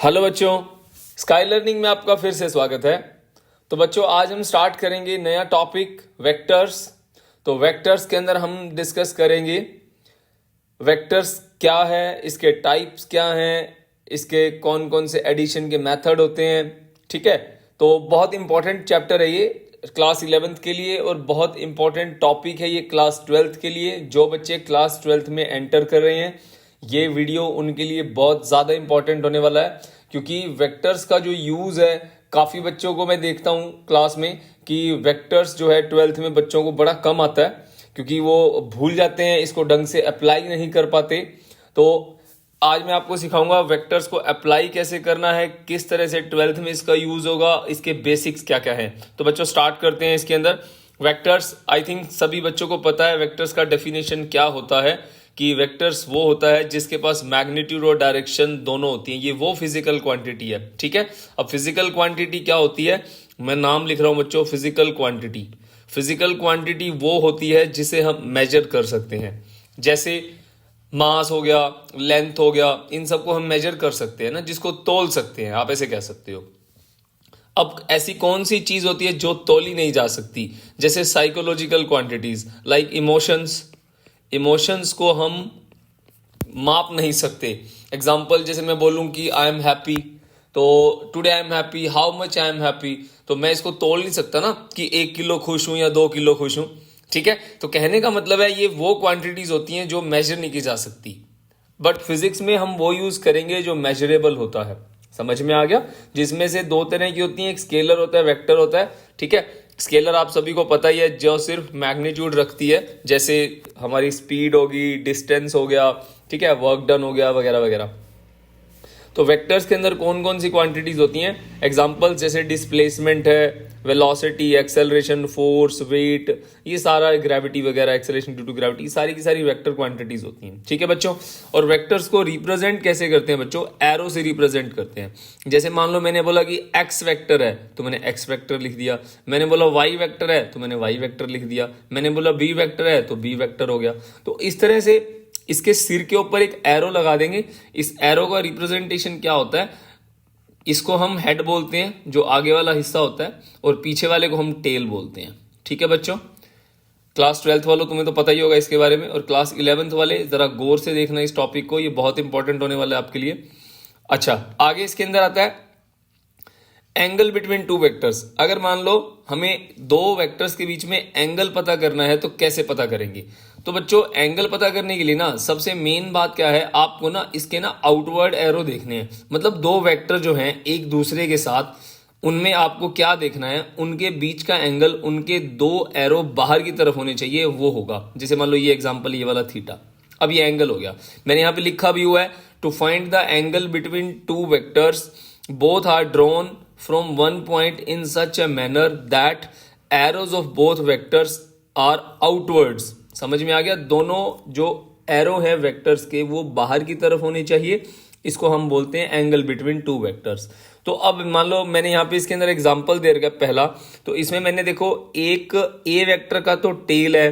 Hello बच्चों, sky learning में आपका फिर से स्वागत है। तो बच्चों आज हम स्टार्ट करेंगे नया टॉपिक वेक्टर्स। तो वेक्टर्स के अंदर हम डिस्कस करेंगे वेक्टर्स क्या है, इसके टाइप्स क्या हैं, इसके कौन कौन से एडिशन के मेथड होते हैं। ठीक है, तो बहुत इंपॉर्टेंट चैप्टर है ये क्लास 11th के लिए और बहुत इंपॉर्टेंट टॉपिक है ये क्लास 12th के लिए। जो बच्चे क्लास 12th में एंटर कर रहे हैं ये वीडियो उनके लिए बहुत ज़्यादा इंपॉर्टेंट होने वाला है, क्योंकि वेक्टर्स का जो यूज़ है काफ़ी बच्चों को मैं देखता हूँ क्लास में कि वेक्टर्स जो है 12th में बच्चों को बड़ा कम आता है, क्योंकि वो भूल जाते हैं, इसको ढंग से अप्लाई नहीं कर पाते। तो आज मैं आपको सिखाऊंगा वेक्टर्स को अप्लाई कैसे करना है, किस तरह से 12th में इसका यूज़ होगा, इसके बेसिक्स क्या क्या हैं। तो बच्चों स्टार्ट करते हैं। इसके अंदर वेक्टर्स आई थिंक सभी बच्चों को पता है वेक्टर्स का डेफिनेशन क्या होता है, कि वेक्टर्स वो होता है जिसके पास मैग्नीट्यूड और डायरेक्शन दोनों होती हैं। ये वो फिजिकल क्वांटिटी है। ठीक है, अब फिजिकल क्वांटिटी क्या होती है, मैं नाम लिख रहा हूं बच्चों, फिजिकल क्वांटिटी। फिजिकल क्वांटिटी वो होती है जिसे हम मेजर कर सकते हैं, जैसे मास हो गया, लेंथ हो गया, इन सबको हम मेजर कर सकते हैं ना, जिसको तोल सकते हैं, आप ऐसे कह सकते हो। अब ऐसी कौन सी चीज होती है जो तोली नहीं जा सकती, जैसे psychological quantities like emotions. Emotions को हम माप नहीं सकते। एग्जाम्पल जैसे मैं बोलूं कि आई एम हैप्पी, तो today I am happy, how much I am happy, तो मैं इसको तोल नहीं सकता ना कि 1 किलो खुश हूं या 2 किलो खुश हूं। ठीक है, तो कहने का मतलब है ये वो क्वांटिटीज होती हैं जो मेजर नहीं की जा सकती, बट फिजिक्स में हम वो यूज करेंगे जो मेजरेबल होता है। समझ में आ गया, जिसमें से दो तरह की होती हैं, एक स्केलर होता है, वेक्टर होता है। ठीक है, स्केलर आप सभी को पता ही है, जो सिर्फ मैग्नीट्यूड रखती है, जैसे हमारी स्पीड होगी, डिस्टेंस हो गया, ठीक है, वर्क डन हो गया, वगैरह वगैरह। तो वेक्टर्स के अंदर कौन कौन सी क्वांटिटीज होती हैं, एग्जांपल्स जैसे डिस्प्लेसमेंट है, वेलोसिटी, एक्सेलरेशन, फोर्स, वेट, ये सारा, ग्रेविटी वगैरह, एक्सेलरेशन ड्यू टू ग्रेविटी, सारी की सारी वेक्टर क्वांटिटीज होती हैं। ठीक है बच्चों, और वेक्टर्स को रिप्रेजेंट कैसे करते हैं बच्चों, एरो से रिप्रेजेंट करते हैं। जैसे मान लो मैंने बोला कि एक्स वेक्टर है तो मैंने एक्स वेक्टर लिख दिया, मैंने बोला वाई वेक्टर है तो मैंने वाई वेक्टर लिख दिया, मैंने बोला बी वेक्टर है तो बी वेक्टर हो गया। तो इस तरह से इसके सिर के ऊपर एक एरो लगा देंगे। इस एरो का रिप्रेजेंटेशन क्या होता है, इसको हम हेड बोलते हैं, जो आगे वाला हिस्सा होता है, और पीछे वाले को हम टेल बोलते हैं। ठीक है बच्चों, क्लास 12th वालों तुम्हें तो पता ही होगा इसके बारे में, और क्लास 11th वाले जरा गौर से देखना इस टॉपिक को, ये बहुत इंपॉर्टेंट होने वाला है आपके लिए। अच्छा, आगे इसके अंदर आता है एंगल बिटवीन टू वेक्टर्स। अगर मान लो हमें दो वेक्टर्स के बीच में एंगल पता करना है तो कैसे पता करेंगे। तो बच्चों एंगल पता करने के लिए ना सबसे मेन बात क्या है, आपको ना इसके ना आउटवर्ड एरो देखने हैं। मतलब दो वेक्टर जो हैं एक दूसरे के साथ, उनमें आपको क्या देखना है, उनके बीच का एंगल, उनके दो एरो बाहर की तरफ होने चाहिए, वो होगा। जैसे मान लो ये एग्जांपल, ये वाला थीटा, अब ये एंगल हो गया। मैंने यहां पे लिखा भी हुआ है, to find the angle between two vectors both are drawn from one point in such a manner that arrows of both vectors are outwards। समझ में आ गया, दोनों जो एरो है वेक्टर्स के वो बाहर की तरफ होने चाहिए, इसको हम बोलते हैं एंगल बिटवीन टू वेक्टर्स। तो अब मान लो मैंने यहाँ पे इसके अंदर एग्जांपल दे रखा है पहला, तो इसमें मैंने देखो एक ए वेक्टर का तो टेल है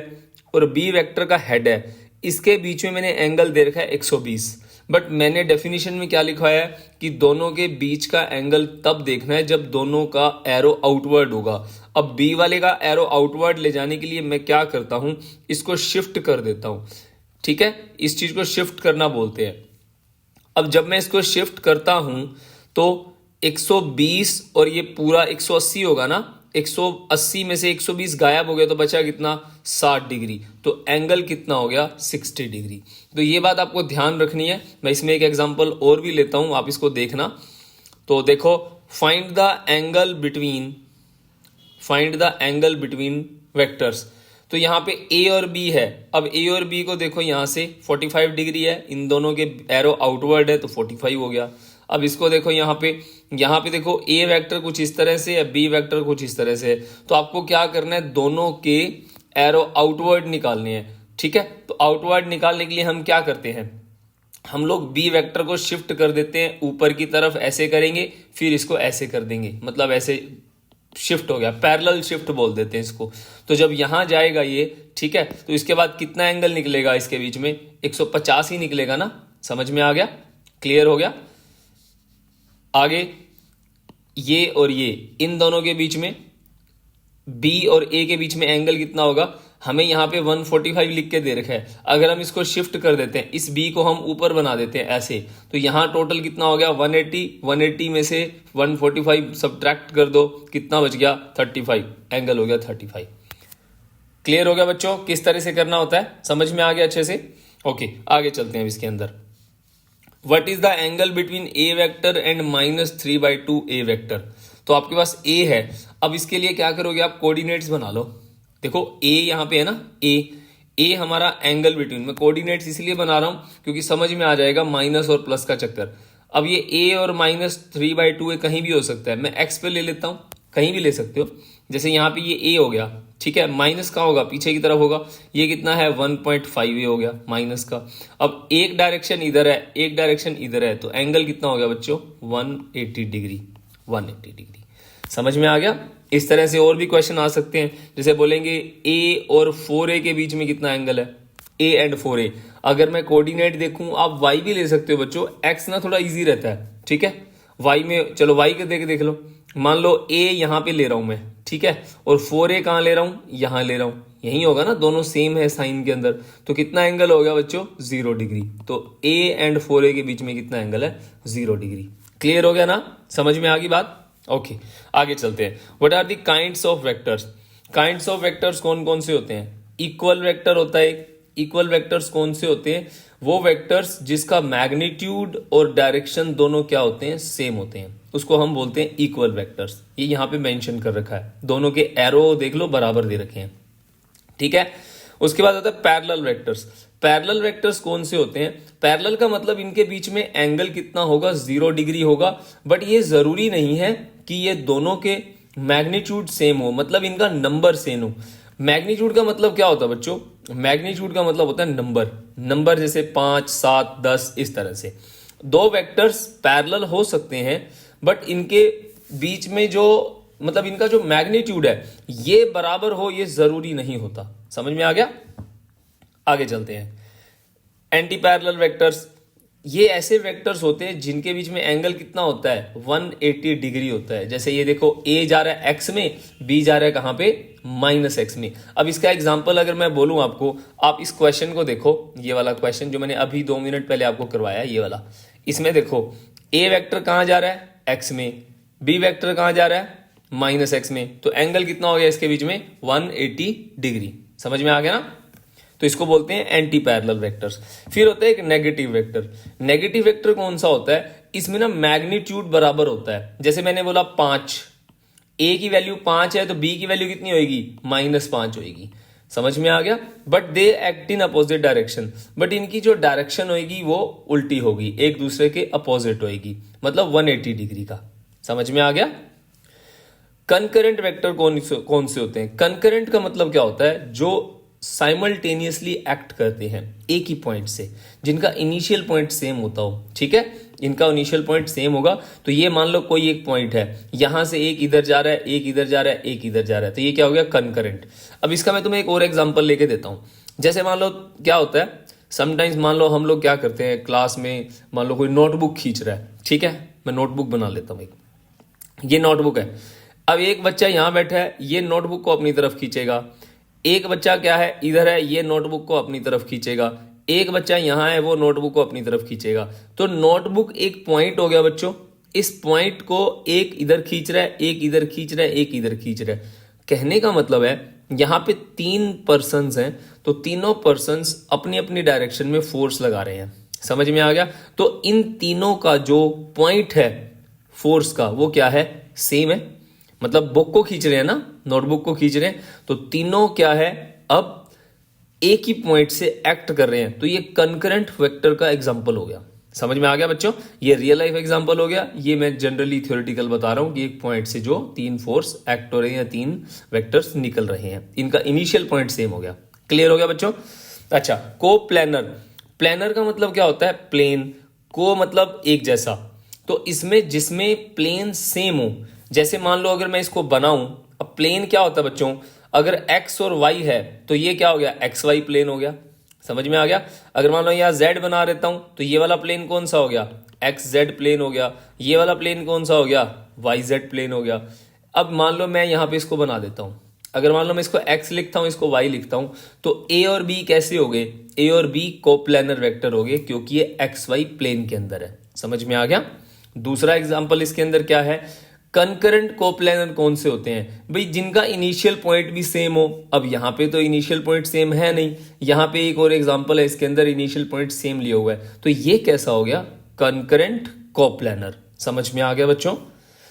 और बी वेक्टर का हेड है, इसके बीच में मैंने एंगल दे रखा है 120। बट मैंने डेफिनेशन में क्या लिखा है कि दोनों के बीच का एंगल तब देखना है जब दोनों का एरो आउटवर्ड होगा। अब बी वाले का एरो आउटवर्ड ले जाने के लिए मैं क्या करता हूं, इसको शिफ्ट कर देता हूं। ठीक है, इस चीज को शिफ्ट करना बोलते हैं। अब जब मैं इसको शिफ्ट करता हूं तो 120 और ये पूरा 180 होगा ना, 180 में से 120 गायब हो गया तो बचा कितना, 60 डिग्री। तो एंगल कितना हो गया, 60 डिग्री। तो ये बात आपको ध्यान रखनी है। मैं इसमें एक एग्जांपल और भी लेता हूं, आप इसको देखना। तो देखो, find the angle between vectors. तो यहाँ पे ए और बी है। अब ए और बी को देखो, यहां से 45 डिग्री है, इन दोनों के एरो आउटवर्ड है तो 45 हो गया। अब इसको देखो, यहाँ पे देखो ए वेक्टर कुछ इस तरह से है, बी वेक्टर कुछ इस तरह से है। तो आपको क्या करना है, दोनों के एरो आउटवर्ड निकालने हैं। ठीक है, तो आउटवर्ड निकालने के लिए हम क्या करते हैं, हम लोग बी वेक्टर को शिफ्ट कर देते हैं ऊपर की तरफ, ऐसे करेंगे, फिर इसको ऐसे कर देंगे, मतलब ऐसे शिफ्ट हो गया, पैरेलल शिफ्ट बोल देते हैं इसको। तो जब यहां जाएगा ये, ठीक है, तो इसके बाद कितना एंगल निकलेगा इसके बीच में, 150 ही निकलेगा ना। समझ में आ गया, क्लियर हो गया। आगे ये और ये, इन दोनों के बीच में, बी और ए के बीच में एंगल कितना होगा, हमें यहाँ पे 145 लिख के दे रखा है। अगर हम इसको शिफ्ट कर देते हैं, इस बी को हम ऊपर बना देते हैं ऐसे, तो यहाँ टोटल कितना हो गया 180, 180 में से 145 सब्ट्रैक्ट कर दो, कितना बच गया 35, एंगल हो गया 35। क्लियर हो गया बच्चों किस तरह से करना होता है, समझ में आ गया अच्छे से। ओके आगे चलते हैं इसके अंदर। What is the angle between A vector and -3/2 A vector. तो आपके पास ए है, अब इसके लिए क्या करोगे आप, कोऑर्डिनेट्स बना लो। देखो ए यहाँ पे है ना, ए हमारा एंगल बिटवीन, मैं कोऑर्डिनेट्स इसलिए बना रहा हूं क्योंकि समझ में आ जाएगा माइनस और प्लस का चक्कर। अब ये ए और -3/2 है, कहीं भी हो सकता है, मैं एक्स पे ले लेता हूं, कहीं भी ले सकते हो। जैसे यहाँ पे ये ए हो गया, ठीक है, माइनस का होगा पीछे की तरफ होगा, ये कितना है 1.5 ए हो गया माइनस का। अब एक डायरेक्शन इधर है, एक डायरेक्शन इधर है, तो एंगल कितना हो गया बच्चों 180 डिग्री, 180 डिग्री। समझ में आ गया। इस तरह से और भी क्वेश्चन आ सकते हैं, जैसे बोलेंगे ए और 4a के बीच में कितना एंगल है, a एंड 4a। अगर मैं कोऑर्डिनेट देखूं, आप y भी ले सकते हो बच्चों, x ना थोड़ा इजी रहता है, ठीक है। y में चलो y के देख लो, मान लो a यहां पे ले रहा हूं मैं, ठीक है, और 4a कहां ले रहा हूं, यहां ले रहा हूं, यही होगा ना, दोनों सेम है साइन के अंदर, तो कितना एंगल हो गया बच्चों 0 डिग्री। तो a एंड 4a के बीच में कितना एंगल है 0 डिग्री। क्लियर हो गया ना, समझ में आ गई बात। ओके आगे चलते हैं। What are the kinds of vectors. Kinds of vectors कौन कौन से होते हैं, इक्वल वेक्टर होता है। इक्वल वेक्टर्स कौन से होते हैं, वो वेक्टर्स जिसका मैग्नीट्यूड और डायरेक्शन दोनों क्या होते हैं, सेम होते हैं, उसको हम बोलते हैं इक्वल वेक्टर्स। ये यहाँ पे मेंशन कर रखा है, दोनों के एरो देख लो बराबर दे रखे हैं, ठीक है। उसके बाद आता है पैरेलल वेक्टर्स। पैरेलल वेक्टर्स कौन से होते हैं, पैरेलल का मतलब इनके बीच में एंगल कितना होगा 0 डिग्री होगा, बट ये जरूरी नहीं है कि ये दोनों के मैग्नीट्यूड सेम हो, मतलब इनका नंबर सेम हो। मैग्नीट्यूड का मतलब क्या होता है बच्चों, मैग्नीट्यूड का मतलब होता है नंबर, नंबर जैसे 5, 7, 10, इस तरह से। दो वेक्टर्स पैरेलल हो सकते हैं, बट इनके बीच में जो मतलब इनका जो मैग्नीट्यूड है ये बराबर हो, ये जरूरी नहीं होता। समझ में आ गया। आगे चलते हैं। एंटी पैरेलल वेक्टर्स, ये ऐसे वेक्टर्स होते हैं जिनके बीच में एंगल कितना होता है 180 डिग्री होता है। जैसे ये देखो, ए जा रहा है एक्स में, बी जा रहा है कहां पे -x में। अब इसका एग्जांपल अगर मैं बोलूं आपको, आप इस क्वेश्चन को देखो, ये वाला क्वेश्चन जो मैंने अभी 2 मिनट पहले आपको करवाया, ये वाला, इसमें देखो ए वेक्टर कहां जा रहा है एक्स में, बी वेक्टर कहां जा रहा है -x में, तो एंगल कितना हो गया इसके बीच में 180 डिग्री। समझ में आ गया ना, तो इसको बोलते हैं एंटी पैरेलल वेक्टर्स। फिर होता है एक नेगेटिव वेक्टर। नेगेटिव वेक्टर कौन सा होता है, इसमें ना मैग्नीट्यूड बराबर होता है। जैसे मैंने बोला 5, ए की वैल्यू 5 है तो बी की वैल्यू कितनी होगी -5 होगी। समझ में आ गया। But they act in opposite direction, but इनकी जो डायरेक्शन होगी वो उल्टी होगी, एक दूसरे के अपोजिट होगी, मतलब 180 डिग्री का। समझ में आ गया। कंकरेंट वेक्टर कौन से होते हैं, कंकरेंट का मतलब क्या होता है, जो साइमल्टेनियसली एक्ट करते हैं एक ही पॉइंट से, जिनका इनिशियल पॉइंट सेम होता हो, ठीक है, इनका इनिशियल पॉइंट सेम होगा। तो ये मान लो कोई एक पॉइंट है, यहां से एक इधर जा रहा है, एक इधर जा रहा है, एक इधर जा रहा है, तो ये क्या हो गया कंकरेंट। अब इसका मैं तुम्हें एक और एग्जांपल लेके देता हूं। जैसे मान लो क्या होता है, समटाइम्स मान लो हम लोग क्या करते हैं क्लास में, मान लो कोई नोटबुक खींच रहा है, ठीक है, मैं नोटबुक बना लेता हूं, ये नोटबुक है। अब एक बच्चा यहां बैठा है, ये नोटबुक को अपनी तरफ खींचेगा, एक बच्चा क्या है इधर है, ये नोटबुक को अपनी तरफ खींचेगा, एक बच्चा यहां है, वो नोटबुक को अपनी तरफ खींचेगा। तो नोटबुक एक पॉइंट हो गया बच्चों, इस पॉइंट को एक इधर खींच रहा है, एक इधर खींच रहा है, एक इधर खींच रहा है। कहने का मतलब है यहां पे 3 पर्सन्स हैं, तो तीनों पर्सन्स अपनी अपनी डायरेक्शन में फोर्स लगा रहे हैं। समझ में आ गया। तो इन तीनों का जो पॉइंट है फोर्स का वो क्या है, सेम है, मतलब बुक को खींच रहे हैं ना, नोटबुक को खींच रहे हैं, तो तीनों क्या है अब एक ही पॉइंट से एक्ट कर रहे हैं। तो ये कंकरेंट वेक्टर का एग्जांपल हो गया। समझ में आ गया बच्चों, ये रियल लाइफ एग्जांपल हो गया, ये मैं जनरली थ्योरेटिकल बता रहा हूं कि एक पॉइंट से जो 3 फोर्स एक्ट हो रहे हैं या 3 वेक्टर्स निकल रहे हैं, इनका इनिशियल पॉइंट सेम हो गया। क्लियर हो गया बच्चों। अच्छा, को प्लेनर, प्लेनर का मतलब क्या होता है, प्लेन, को मतलब एक जैसा, तो इसमें जिसमें प्लेन सेम हो, जैसे मान लो अगर मैं इसको बनाऊं, अब प्लेन क्या होता है बच्चों, अगर x और y है तो ये क्या हो गया xy प्लेन हो गया। समझ में आ गया। अगर मान लो यहाँ z बना देता हूं तो ये वाला प्लेन कौन सा हो गया एक्स जेड प्लेन हो गया, ये वाला प्लेन कौन सा हो गया, वाई जेड प्लेन हो गया। अब मान लो मैं यहाँ पे इसको बना देता हूँ, अगर मान लो मैं इसको x लिखता हूँ, इसको y लिखता हूँ, तो a और b कैसे हो गए, a और b कोप्लेनर वेक्टर हो गए, क्योंकि ये एक्स वाई प्लेन के अंदर है। समझ में आ गया। दूसरा एग्जांपल इसके अंदर क्या है, कंकरेंट कोप्लेनर कौन से होते हैं भाई, जिनका इनिशियल पॉइंट भी सेम हो। अब यहाँ पे तो इनिशियल पॉइंट सेम है नहीं, यहाँ पे एक और एग्जांपल है, इसके अंदर इनिशियल पॉइंट सेम लिया हुआ है, तो ये कैसा हो गया, कंकरेंट कोप्लेनर। समझ में आ गया बच्चों।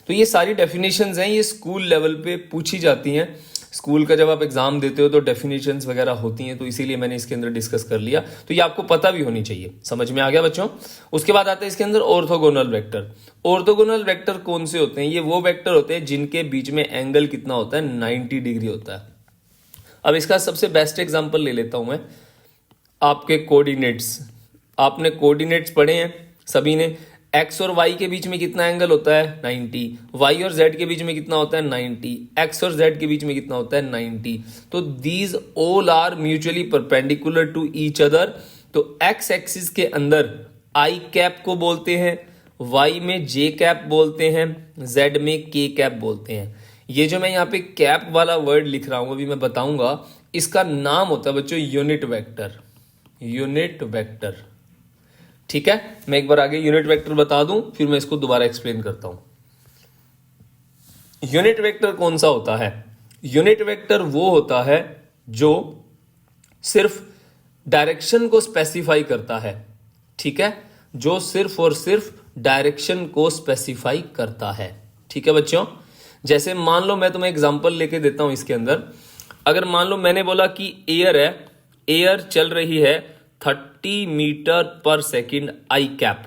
तो ये सारी डेफिनेशंस हैं, ये स्कूल लेवल पे पूछी जाती हैं। स्कूल का जब आप एग्जाम देते हो तो डेफिनेशंस वगैरह होती हैं, तो इसीलिए मैंने इसके अंदर डिस्कस कर लिया, तो ये आपको पता भी होनी चाहिए। समझ में आ गया बच्चों। उसके बाद आता है इसके अंदर ऑर्थोगोनल वेक्टर। ऑर्थोगोनल वेक्टर कौन से होते हैं, ये वो वेक्टर होते हैं जिनके बीच में एंगल कितना होता है, 90 डिग्री होता है। अब इसका सबसे बेस्ट एग्जाम्पल ले लेता हूं मैं, आपके कोऑर्डिनेट्स। आपने कोऑर्डिनेट्स पढ़े हैं सभी ने, एक्स और वाई के बीच में कितना एंगल होता है, 90। वाई और जेड के बीच में कितना होता है, 90। एक्स और जेड के बीच में कितना होता है, 90। तो these all are mutually perpendicular to each other. तो एक्स एक्सिस के अंदर आई कैप को बोलते हैं, वाई में जे कैप बोलते हैं, जेड में के कैप बोलते हैं। ये जो मैं यहाँ पे कैप वाला वर्ड लिख रहा हूं, अभी मैं बताऊंगा, इसका नाम होता है बच्चों यूनिट वेक्टर। यूनिट वेक्टर, ठीक है। मैं एक बार आगे यूनिट वेक्टर बता दूं, फिर मैं इसको दोबारा एक्सप्लेन करता हूं। यूनिट वेक्टर कौन सा होता है, यूनिट वेक्टर वो होता है जो सिर्फ डायरेक्शन को स्पेसिफाई करता है, ठीक है, जो सिर्फ और सिर्फ डायरेक्शन को स्पेसिफाई करता है। ठीक है बच्चों। जैसे मान लो मैं तुम्हें एग्जांपल लेके देता हूं इसके अंदर, अगर मान लो मैंने बोला कि एयर है, एयर चल रही है 30 मीटर पर सेकंड आई कैप,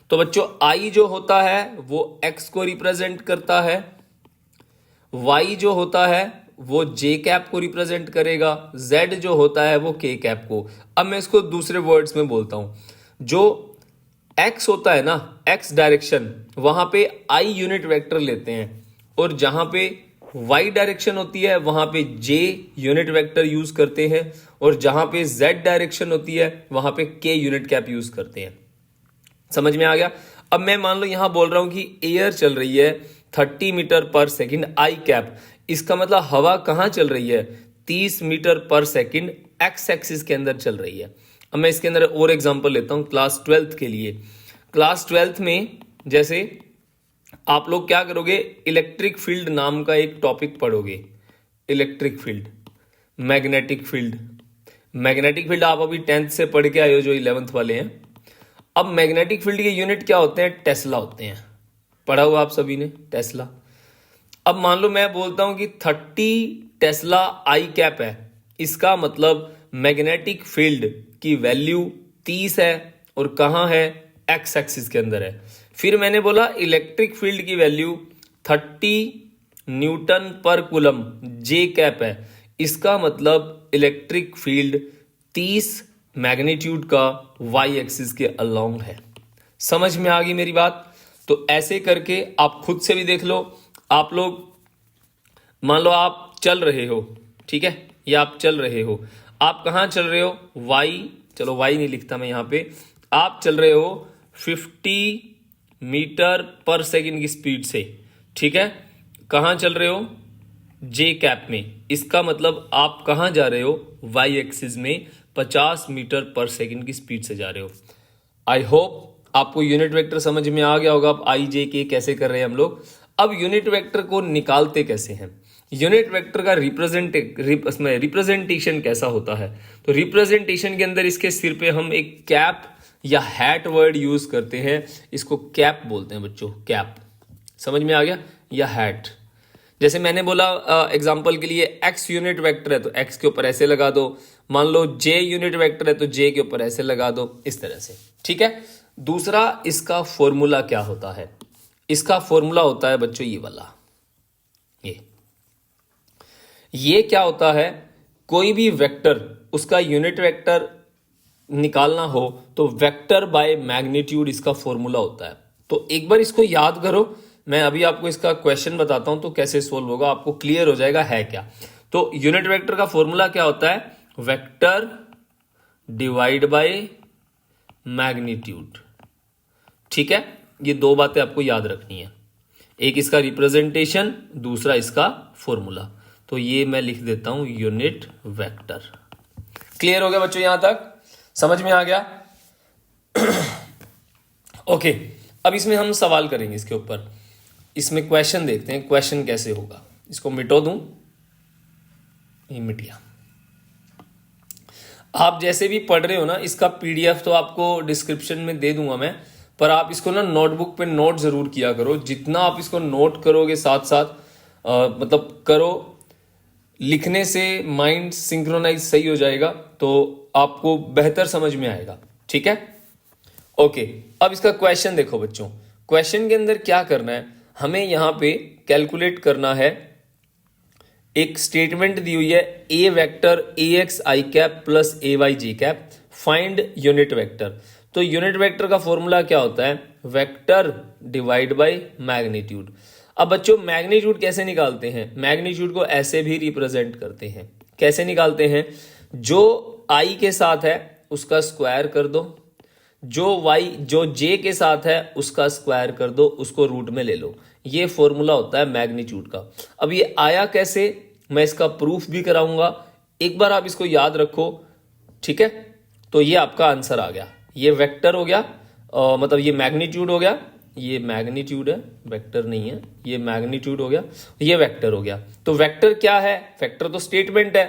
तो बच्चों आई जो होता है वो एक्स को रिप्रेजेंट करता है, वाई जो होता है वो जे कैप को रिप्रेजेंट करेगा, जेड जो होता है वो के कैप को। अब मैं इसको दूसरे वर्ड्स में बोलता हूं, जो एक्स होता है ना, एक्स डायरेक्शन, वहां पे आई यूनिट वेक्टर लेते हैं, और जहां पे वाई डायरेक्शन होती है वहां पे जे यूनिट वेक्टर यूज करते हैं, और जहां पे जेड डायरेक्शन होती है वहां पे के यूनिट कैप यूज करते हैं। समझ में आ गया। अब मैं मान लो यहां बोल रहा हूं कि एयर चल रही है 30 मीटर पर सेकंड आई कैप, इसका मतलब हवा कहां चल रही है, 30 मीटर पर सेकंड एक्स एक्सिस के अंदर चल रही है। अब मैं इसके अंदर और एग्जांपल लेता हूं क्लास 12th के लिए। क्लास 12th में जैसे आप लोग क्या करोगे, इलेक्ट्रिक फील्ड नाम का एक टॉपिक पढ़ोगे। Electric field, magnetic field. Magnetic field आप अभी 10th से पढ़ के आए हो, जो 11th वाले हैं। अब मैग्नेटिक फील्ड के यूनिट क्या होते हैं, टेस्ला होते हैं। पढ़ा हुआ आप सभी ने, टेस्ला। अब मान लो मैं बोलता हूं कि 30 टेस्ला आई कैप है, इसका मतलब मैग्नेटिक फील्ड की वैल्यू 30 है, और कहां है, एक्स एक्सिस के अंदर है। फिर मैंने बोला इलेक्ट्रिक फील्ड की वैल्यू 30 न्यूटन पर कूलम जे कैप है, इसका मतलब इलेक्ट्रिक फील्ड 30 मैग्नीट्यूड का वाई एक्सिस के अलोंग है। समझ में आ गई मेरी बात। तो ऐसे करके आप खुद से भी देख लो। आप लोग मान लो आप चल रहे हो, ठीक है, या आप चल रहे हो, आप कहां चल रहे हो, वाई, चलो वाई नहीं लिखता मैं यहां पे, आप चल रहे हो 50 मीटर पर सेकंड की स्पीड से, ठीक है, कहां चल रहे हो, जे कैप में, इसका मतलब आप कहां जा रहे हो, वाई एक्सिस में 50 मीटर पर सेकंड की स्पीड से जा रहे हो। आई होप आपको यूनिट वेक्टर समझ में आ गया होगा। अब आई जे के कैसे कर रहे हैं हम लोग। अब यूनिट वेक्टर को निकालते कैसे हैं, यूनिट वेक्टर का रिप्रेजेंटेशन कैसा होता है। तो रिप्रेजेंटेशन के अंदर इसके सिर पे हम एक कैप या हैट वर्ड यूज करते हैं, इसको कैप बोलते हैं बच्चों, कैप। समझ में आ गया, या हैट। जैसे मैंने बोला एग्जांपल के लिए एक्स यूनिट वेक्टर है तो एक्स के ऊपर ऐसे लगा दो, मान लो जे यूनिट वेक्टर है तो जे के ऊपर ऐसे लगा दो, इस तरह से, ठीक है। दूसरा, इसका फॉर्मूला क्या होता है, इसका फॉर्मूला होता है बच्चों ये वाला, ये क्या होता है, कोई भी वेक्टर उसका यूनिट वेक्टर निकालना हो तो वेक्टर बाय मैग्नीट्यूड इसका फॉर्मूला होता है। तो एक बार इसको याद करो, मैं अभी आपको इसका क्वेश्चन बताता हूं तो कैसे सोल्व होगा, आपको क्लियर हो जाएगा है क्या। तो यूनिट वेक्टर का फॉर्मूला क्या होता है, वेक्टर डिवाइड बाय मैग्नीट्यूड। ठीक है, ये दो बातें आपको याद रखनी है, एक इसका रिप्रेजेंटेशन, दूसरा इसका फॉर्मूला। तो ये मैं लिख देता हूं यूनिट वेक्टर। क्लियर हो गया बच्चों, यहां तक समझ में आ गया? ओके, अब इसमें हम सवाल करेंगे इसके ऊपर, इसमें क्वेश्चन देखते हैं क्वेश्चन कैसे होगा। इसको मिटो दूं, ये मिट गया। आप जैसे भी पढ़ रहे हो ना, इसका पीडीएफ तो आपको डिस्क्रिप्शन में दे दूंगा मैं, पर आप इसको ना नोटबुक पे नोट जरूर किया करो। जितना आप इसको नोट करोगे साथ साथ मतलब करो, लिखने से माइंड सिंक्रोनाइज सही हो जाएगा, तो आपको बेहतर समझ में आएगा। ठीक है, ओके। अब इसका क्वेश्चन देखो बच्चों, क्वेश्चन के अंदर क्या करना है, हमें यहां पे कैलकुलेट करना है। एक स्टेटमेंट दी हुई है, a vector a x i cap plus a y j cap, find unit vector. तो यूनिट वेक्टर का फॉर्मूला क्या होता है, वेक्टर डिवाइड बाय मैग्नीट्यूड। अब बच्चों मैग्नीट्यूड कैसे निकालते हैं, मैग्नीट्यूड को ऐसे भी रिप्रेजेंट करते हैं। कैसे निकालते हैं, जो आई के साथ है उसका स्क्वायर कर दो, जो जे के साथ है उसका स्क्वायर कर दो, उसको रूट में ले लो। ये फॉर्मूला होता है मैग्नीट्यूड का। अब ये आया कैसे, मैं इसका प्रूफ भी कराऊंगा, एक बार आप इसको याद रखो। ठीक है, तो ये आपका आंसर आ गया। ये वेक्टर हो गया, मतलब ये मैग्नीट्यूड हो गया, ये मैग्नीट्यूड है, वेक्टर नहीं है, ये मैग्नीट्यूड हो गया, ये वेक्टर हो गया। तो वेक्टर क्या है, वेक्टर तो स्टेटमेंट है,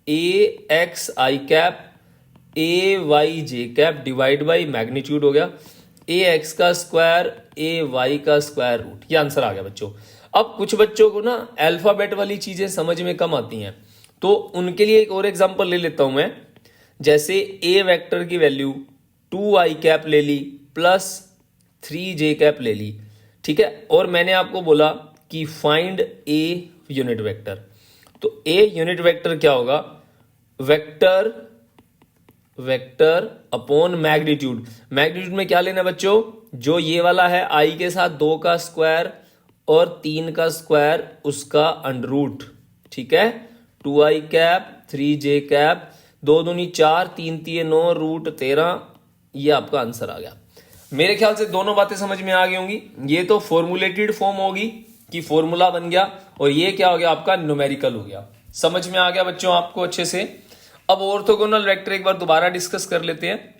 a x i cap a y j cap divide by magnitude हो गया, ए एक्स का स्क्वायर ए वाई का स्क्वायर रूट। ये आंसर आ गया बच्चों। अब कुछ बच्चों को ना अल्फाबेट वाली चीजें समझ में कम आती हैं, तो उनके लिए एक और एग्जांपल ले लेता हूं मैं। जैसे ए वेक्टर की वैल्यू 2 आई कैप ले ली प्लस 3 जे कैप ले ली। ठीक है, और मैंने आपको बोला कि फाइंड ए यूनिट वेक्टर। तो ए यूनिट वेक्टर क्या होगा, वेक्टर अपॉन मैग्नीट्यूड। मैग्नीट्यूड में क्या लेना है बच्चों, जो ये वाला है आई के साथ 2 का स्क्वायर और 3 का स्क्वायर, उसका अंडररूट। ठीक है, 2 आई कैप 3 जे कैप, 2 दूनी 4, 3 3 9, रूट 13। ये आपका आंसर आ गया। मेरे ख्याल से दोनों बातें समझ में आ गई होंगी। ये तो फॉर्मुलेटेड फॉर्म होगी कि फॉर्मूला बन गया, और ये क्या हो गया आपका, न्यूमेरिकल हो गया। समझ में आ गया बच्चों आपको अच्छे से? अब ऑर्थोगोनल वेक्टर एक बार दोबारा डिस्कस कर लेते हैं।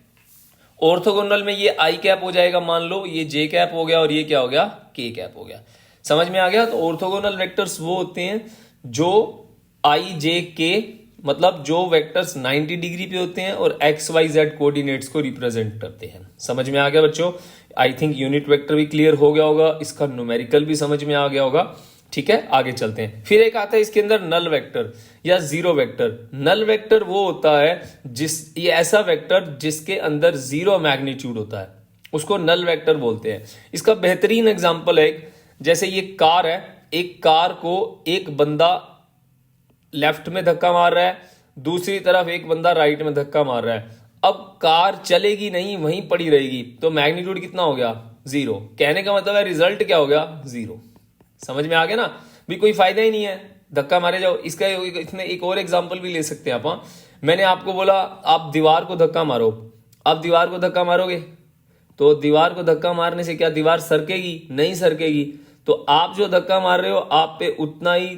ऑर्थोगोनल में ये आई कैप हो जाएगा, मान लो ये जे कैप हो गया, और ये क्या हो गया, के कैप हो गया। समझ में आ गया? तो ऑर्थोगोनल वेक्टर्स वो होते हैं जो आई जे के, मतलब जो वेक्टर्स 90 डिग्री पे होते हैं और एक्स वाई जेड कोऑर्डिनेट्स को रिप्रेजेंट करते हैं। समझ में आ गया बच्चों? आई थिंक यूनिट वेक्टर भी क्लियर हो गया होगा, इसका न्यूमेरिकल भी समझ में आ गया होगा। ठीक है, आगे चलते हैं। फिर एक आता है इसके अंदर नल वेक्टर या जीरो वेक्टर। नल वेक्टर वो होता है ये ऐसा वेक्टर जिसके अंदर जीरो मैग्नीट्यूड होता है, उसको नल वेक्टर बोलते हैं। इसका बेहतरीन एग्जांपल है, जैसे ये कार है, एक कार को एक बंदा लेफ्ट में धक्का मार रहा है, दूसरी तरफ एक बंदा राइट में धक्का मार रहा है। अब कार चलेगी नहीं, वहीं पड़ी रहेगी, तो मैग्नीट्यूड कितना हो गया, 0। कहने का मतलब है रिजल्ट क्या हो गया, 0। समझ में आ गया ना? भी कोई फायदा ही नहीं है, धक्का मारे जाओ। इसका इसमें एक और एग्जांपल भी ले सकते हैं आप। मैंने आपको बोला आप दीवार को धक्का मारो, अब दीवार को धक्का मारोगे तो दीवार को धक्का मारने से क्या दीवार सरकेगी, नहीं सरकेगी। तो आप जो धक्का मार रहे हो आप पे उतना ही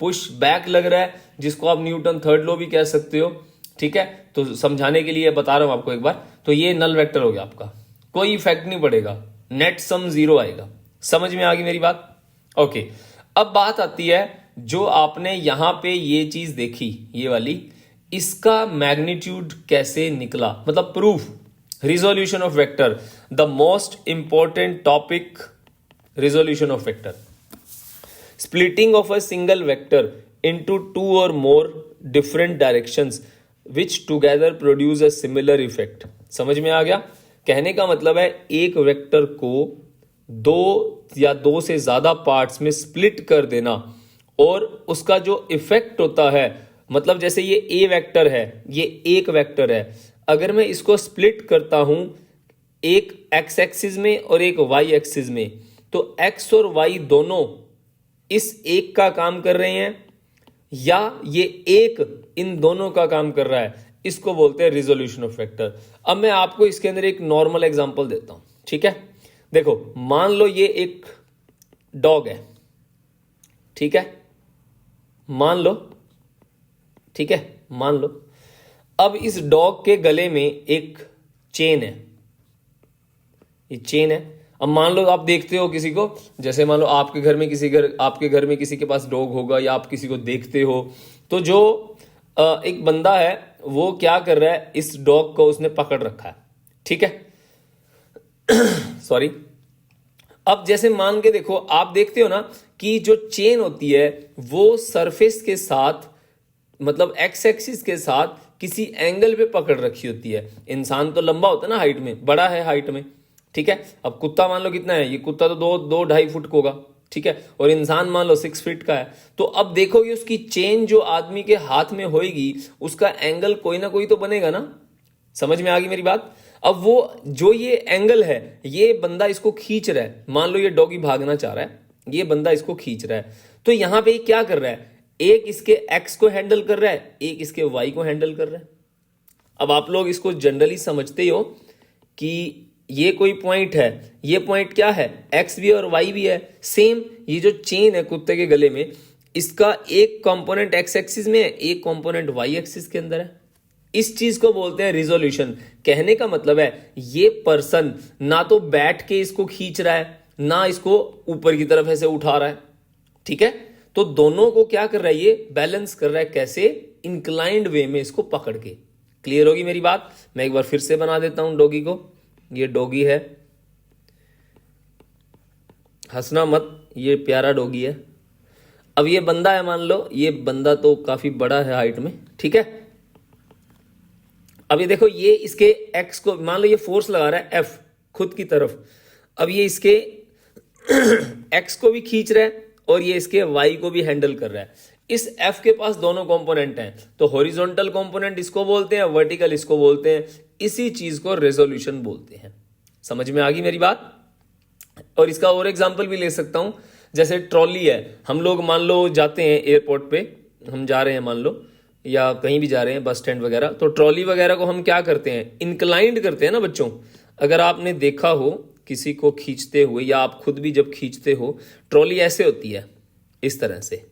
पुश बैक लग रहा है, जिसको आप न्यूटन थर्ड लॉ भी कह सकते हो। ठीक है, तो समझाने के लिए बता रहा हूं आपको एक बार। तो ये नल वेक्टर हो गया आपका, कोई इफेक्ट नहीं पड़ेगा, नेट सम 0 आएगा। समझ में आ गई मेरी बात? ओके, अब बात आती है जो आपने यहां पे ये चीज देखी, ये वाली, इसका मैग्नीट्यूड कैसे निकला, मतलब proof, resolution of vector, the most important topic, resolution of vector. Splitting of a single vector into 2 or more different directions which together produce a similar effect। समझ में आ गया? कहने का मतलब है एक वेक्टर को 2 या 2 से ज्यादा पार्ट्स में स्प्लिट कर देना, और उसका जो इफेक्ट होता है, मतलब जैसे ये ए वेक्टर है, ये एक वेक्टर है, अगर मैं इसको स्प्लिट करता हूं एक एक्स एक्सिस में और एक वाई एक्सिस में, तो एक्स और वाई दोनों इस एक का काम कर रहे हैं, या ये एक इन दोनों का काम कर रहा है, इसको बोलते हैं रिजोल्यूशन ऑफ वेक्टर। अब मैं आपको इसके अंदर एक नॉर्मल एग्जांपल देता हूं। ठीक है, देखो मान लो ये एक डॉग है, ठीक है, मान लो, ठीक है, मान लो। अब इस डॉग के गले में एक चेन है, ये चेन है। अब मान लो आप देखते हो किसी को, जैसे मान लो आपके घर में किसी के पास डॉग होगा या आप किसी को देखते हो, तो जो एक बंदा है वो क्या कर रहा है, इस डॉग को उसने पकड़ रखा है, ठीक है, सॉरी। अब जैसे मान के देखो, आप देखते हो ना कि जो चेन होती है वो सरफेस के साथ, मतलब एक्स एक्सिस के साथ किसी एंगल पे पकड़ रखी होती है। इंसान तो लंबा होता है ना, हाइट में बड़ा है, हाइट में, ठीक है। अब कुत्ता मान लो कितना है, ये कुत्ता तो 2-2.5 फुट का होगा, ठीक है, और इंसान मान लो 6 फीट का है। तो अब देखोगे उसकी चेन जो आदमी के हाथ में होएगी, उसका एंगल कोई ना कोई तो बनेगा ना। समझ में आ गई मेरी बात। अब वो जो ये एंगल है, ये बंदा इसको खींच रहा है, मान लो ये डॉगी भागना चाह रहा है, ये बंदा इसको खींच रहा है, तो यहां पे क्या कर रहा है, एक इसके एक्स को हैंडल कर रहा है, एक इसके वाई को हैंडल कर रहा है। अब आप लोग इसको जनरली समझते हो कि ये कोई पॉइंट है, ये पॉइंट क्या है, एक्स भी और वाई भी है। सेम ये जो चेन है कुत्ते के गले में, इसका एक कंपोनेंट एक्स एक्सिस में है, एक कंपोनेंट वाई एक्सिस के अंदर है। इस चीज को बोलते हैं रिजोल्यूशन। कहने का मतलब है ये पर्सन ना तो बैठ के इसको खींच रहा है, ना इसको ऊपर की तरफ ऐसे उठा रहा है, ठीक है। तो दोनों को क्या कर रहा है, ये बैलेंस कर रहा है, कैसे, इंक्लाइंड वे में इसको पकड़ के। क्लियर होगी मेरी बात। मैं एक बार फिर से बना देता हूं डॉगी को। ये डॉगी है, हंसना मत, ये प्यारा डॉगी है। अब ये बंदा है, मान लो ये बंदा तो काफी बड़ा है हाइट में, ठीक है। अब ये देखो, ये इसके एक्स को, मान लो ये फोर्स लगा रहा है एफ खुद की तरफ, अब ये इसके एक्स को भी खींच रहा है और ये इसके वाई को भी हैंडल कर रहा है। इस एफ के पास दोनों कंपोनेंट हैं, तो हॉरिजॉन्टल कंपोनेंट इसको बोलते हैं, वर्टिकल इसको बोलते हैं। इसी चीज को रेजोल्यूशन बोलते हैं। समझ में आ गई मेरी बात। और इसका और एग्जांपल भी ले सकता हूं, जैसे ट्रॉली है, हम लोग मान लो जाते हैं एयरपोर्ट पे, हम जा रहे हैं मान लो, या कहीं भी जा रहे हैं, बस स्टैंड वगैरह, तो ट्रॉली वगैरह को हम क्या करते हैं, इंक्लाइंड करते हैं ना बच्चों। अगर आपने देखा हो किसी को खींचते हुए, या आप खुद भी जब खींचते हो, ट्रॉली ऐसे होती है, इस तरह से।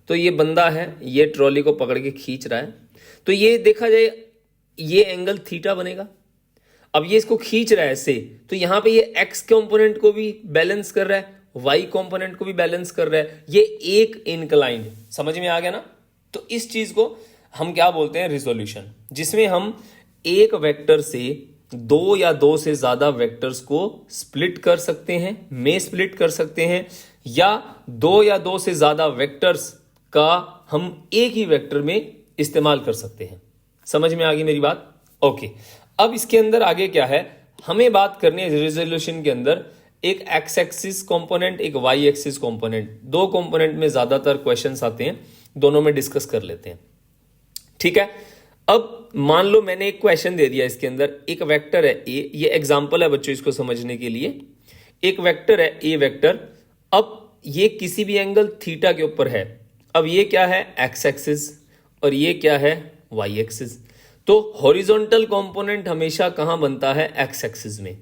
तो ये बंदा है, ये ट्रॉली को पकड़ के खींच रहा है, तो ये देखा जाए ये एंगल थीटा बनेगा। अब ये इसको खींच रहा है ऐसे, तो यहां पे ये एक्स कंपोनेंट को भी बैलेंस कर रहा है, वाई कंपोनेंट को भी बैलेंस कर रहा है, ये एक इंक्लाइंड। समझ में आ गया ना। तो इस चीज को हम क्या बोलते हैं, रिजोल्यूशन, जिसमें हम एक वेक्टर से दो या दो से ज्यादा वेक्टर्स को स्प्लिट कर सकते हैं, में स्प्लिट कर सकते हैं, या दो या दो से ज्यादा वेक्टर्स का हम एक ही वेक्टर में इस्तेमाल कर सकते हैं। समझ में आ गई मेरी बात। ओके, अब इसके अंदर आगे क्या है, हमें बात करनी है रिजोल्यूशन के अंदर एक एक्स एक्सिस कंपोनेंट, एक वाई एक्सिस कंपोनेंट। दो कंपोनेंट में ज्यादातर क्वेश्चंस आते हैं, दोनों में डिस्कस कर लेते हैं, ठीक है। अब मान लो मैंने एक क्वेश्चन दे दिया, इसके अंदर एक वेक्टर है ए, ये एग्जांपल है बच्चों इसको समझने के लिए। एक वेक्टर है ए वेक्टर, अब ये किसी भी एंगल थीटा के ऊपर है। अब ये क्या है, एक्स एक्सिस, और ये क्या है, वाई एक्सिस। तो हॉरिजॉन्टल कंपोनेंट हमेशा कहां बनता है, एक्स एक्सिस में।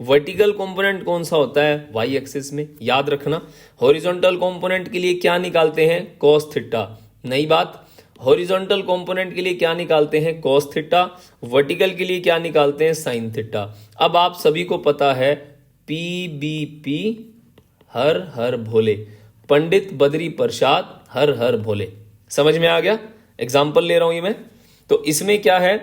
वर्टिकल कंपोनेंट कौन सा होता है, वाई एक्सिस में। याद रखना, हॉरिजॉन्टल कंपोनेंट के लिए क्या निकालते हैं, कॉस थीटा। नई बात, हॉरिजॉन्टल कंपोनेंट के लिए क्या निकालते हैं, कॉस थीटा। वर्टिकल के लिए क्या निकालते हैं, साइन थीटा। अब आप सभी को पता है PBP, हर हर भोले, पंडित बद्री प्रसाद हर हर भोले। समझ में आ गया। एग्जाम्पल ले रहा हूं ये मैं। तो इसमें क्या है,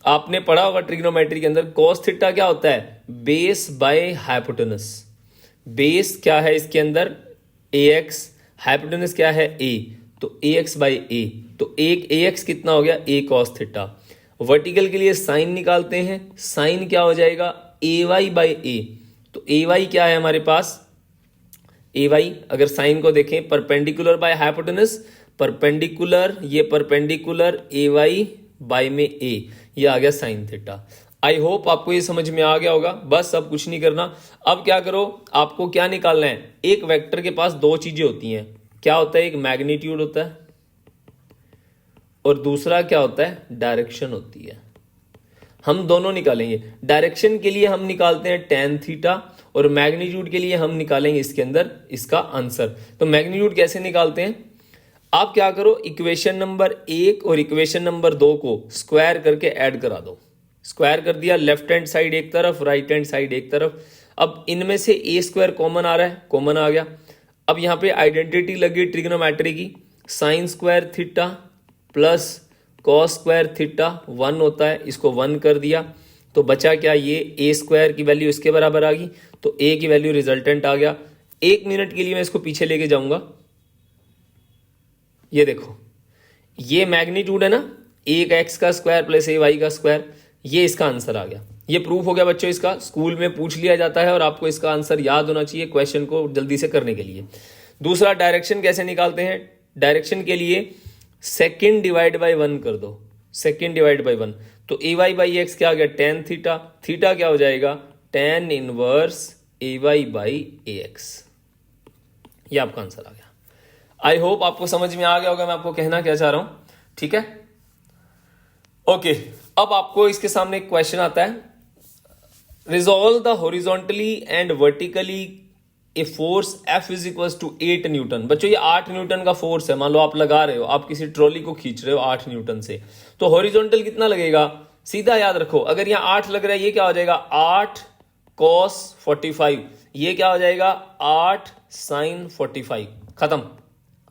आपने पढ़ा होगा ट्रिग्नोमेट्री के अंदर, कॉस थीटा क्या होता है, बेस बाय हाइपोटेनस। बेस क्या है इसके अंदर, AX, हाइपोटेनस क्या है, A, तो AX बाय A, तो एक AX कितना हो गया, A कॉस थीटा। वर्टिकल के लिए साइन निकालते हैं, साइन क्या हो जाएगा, AY बाय A, तो AY क्या है हमारे पास, AY अगर साइन को देखें, परपेंडिकुलर बाय हाइपोटेनस, परपेंडिकुलर, ये परपेंडिकुलर, AY बाय में A, ये आ गया साइन थीटा। आई होप आपको ये समझ में आ गया होगा। बस अब कुछ नहीं करना। अब क्या करो, आपको क्या निकालना है, एक वेक्टर के पास दो चीजें होती हैं। क्या होता है, एक मैग्नीट्यूड होता है और दूसरा क्या होता है, डायरेक्शन होती है। हम दोनों निकालेंगे। डायरेक्शन के लिए हम निकालते हैं टेन थीटा और मैग्नीट्यूड के लिए हम निकालेंगे इसके अंदर इसका आंसर। तो मैग्नीट्यूड कैसे निकालते हैं, आप क्या करो, इक्वेशन नंबर 1 और इक्वेशन नंबर 2 को स्क्वायर करके ऐड करा दो। स्क्वायर कर दिया, लेफ्ट हैंड साइड एक तरफ, राइट हैंड साइड एक तरफ। अब इनमें से ए स्क्वायर कॉमन आ रहा है, कॉमन आ गया। अब यहाँ पे आइडेंटिटी लगी ट्रिग्नोमेट्री की, sign square theta plus cos square theta 1 होता है, इसको 1 कर दिया। तो बचा क्या, ये ए स्क्वायर की वैल्यू इसके बराबर आ गई, तो ए की वैल्यू रिजल्टेंट आ गया। 1 मिनट के लिए मैं इसको पीछे लेके जाऊंगा। ये देखो, ये मैग्नीट्यूड है ना, एक एक्स का स्क्वायर प्लस ए वाई का स्क्वायर, ये इसका आंसर आ गया। ये प्रूफ हो गया बच्चों, इसका स्कूल में पूछ लिया जाता है और आपको इसका आंसर याद होना चाहिए क्वेश्चन को जल्दी से करने के लिए। दूसरा, डायरेक्शन कैसे निकालते हैं। डायरेक्शन के लिए सेकेंड डिवाइड बाई 1 कर दो, सेकेंड डिवाइड बाई 1, तो ए वाई बाई एक्स क्या आ गया, टेन थीटा, थीटा क्या हो जाएगा, tan inverse A Y by A X. ये आपका आंसर आ गया। आई होप आपको समझ में आ गया होगा मैं आपको कहना क्या चाह रहा हूं, ठीक है। ओके, अब आपको इसके सामने एक क्वेश्चन आता है, resolve the horizontally and vertically a force F is equal to 8 newton. बच्चों ये 8 न्यूटन का फोर्स है, मान लो आप लगा रहे हो, आप किसी ट्रॉली को खींच रहे हो 8 न्यूटन से, तो हॉरिजॉन्टल कितना लगेगा, सीधा याद रखो, अगर यहाँ 8 लग रहा है, ये क्या हो जाएगा 8 cos 45, ये क्या हो जाएगा 8 sin 45, खत्म